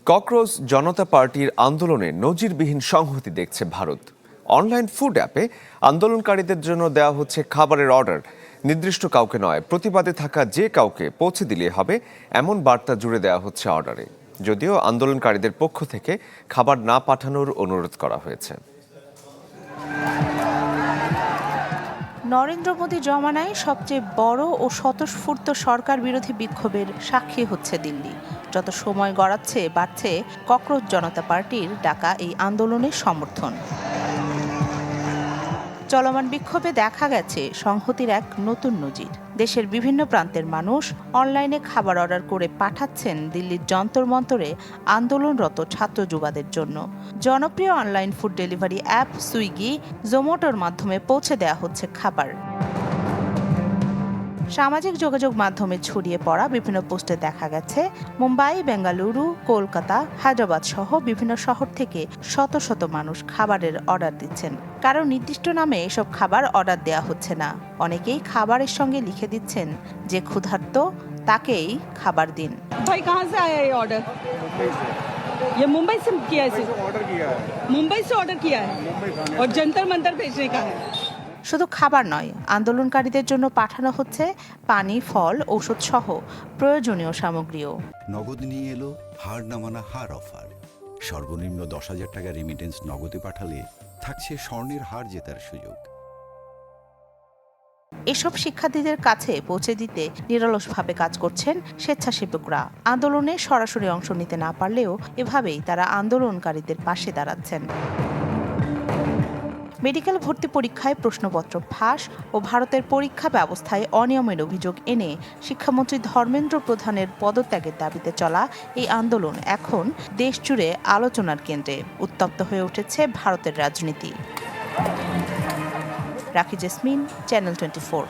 Cockroach জনতা পার্টির আন্দোলনে নজিরবিহীন সংহতি দেখছে ভারত। অনলাইন ফুড অ্যাপে আন্দোলনকারীদের জন্য দেওয়া হচ্ছে খাবারের অর্ডার। নির্দিষ্ট কাউকে নয়, প্রতিবাদে থাকা যে কাউকে পৌঁছে দিলে হবে এমন বার্তা জুড়ে দেওয়া হচ্ছে অর্ডারে। যদিও আন্দোলনকারীদের পক্ষ থেকে খাবার না পাঠানোর অনুরোধ করা হয়েছে। নরেন্দ্র মোদী জমানায় সবচেয়ে বড় ও স্বতঃস্ফূর্ত সরকার বিরোধী বিক্ষোভের সাক্ষী হচ্ছে দিল্লি। যত সময় গড়াচ্ছে বাড়ছে ককরোচ জনতা পার্টির ডাকা এই আন্দোলনের সমর্থন। চলমান বিক্ষোভে দেখা গেছে সংহতির এক নতুন নজির। দেশের বিভিন্ন প্রান্তের মানুষ অনলাইনে খাবার অর্ডার করে পাঠাচ্ছেন দিল্লির যন্তর মন্তরে আন্দোলনরত ছাত্র যুবাদের জন্য। জনপ্রিয় online food delivery app Swiggy, জোম্যাটোর মাধ্যমে পৌঁছে দেওয়া হচ্ছে খাবার। সামাজিক যোগাযোগ মাধ্যমে ছড়িয়ে পড়া বিভিন্ন পোস্টে দেখা গেছে মুম্বাই, বেঙ্গালুরু, কলকাতা, হায়দ্রাবাদ সহ বিভিন্ন শহর থেকে শত শত মানুষ খাবারের অর্ডার দিচ্ছেন। কারো নির্দিষ্ট নামে এসব খাবার অর্ডার দেওয়া হচ্ছে না। অনেকেই খাবারের সঙ্গে লিখে দিচ্ছেন যে ক্ষুধার্ত তাকেই খাবার দিন। भाई कहाँ से आया ये ऑर्डर? ये मुंबई से किया है। मुंबई से ऑर्डर किया है और जंतर मंतर भेजने का है। শুধু খাবার নয়, আন্দোলনকারীদের জন্য পাঠানো হচ্ছে পানি, ফল, ঔষধ সহ প্রয়োজনীয় সামগ্রীও। নগদ নিয়ে এলো হার না মানা হার অফার। সর্বনিম্ন 10,000 টাকা রেমিটেন্স নগদে পাঠালে থাকছে স্বর্ণের হার জেতার সুযোগ। এসব শিক্ষার্থীদের কাছে পৌঁছে দিতে নিরলসভাবে কাজ করছেন স্বেচ্ছাসেবকরা। আন্দোলনে সরাসরি অংশ নিতে না পারলেও এভাবেই তারা আন্দোলনকারীদের পাশে দাঁড়াচ্ছেন। মেডিকেল ভর্তি পরীক্ষায় প্রশ্নপত্র ফাঁস ও ভারতের পরীক্ষা ব্যবস্থায় অনিয়মের অভিযোগ এনে শিক্ষামন্ত্রী ধর্মেন্দ্র প্রধানের পদত্যাগের দাবিতে চলা এই আন্দোলন এখন দেশজুড়ে আলোচনার কেন্দ্রে। উত্তপ্ত হয়ে উঠেছে ভারতের রাজনীতি। রাখি জেসমিন, চ্যানেল 24।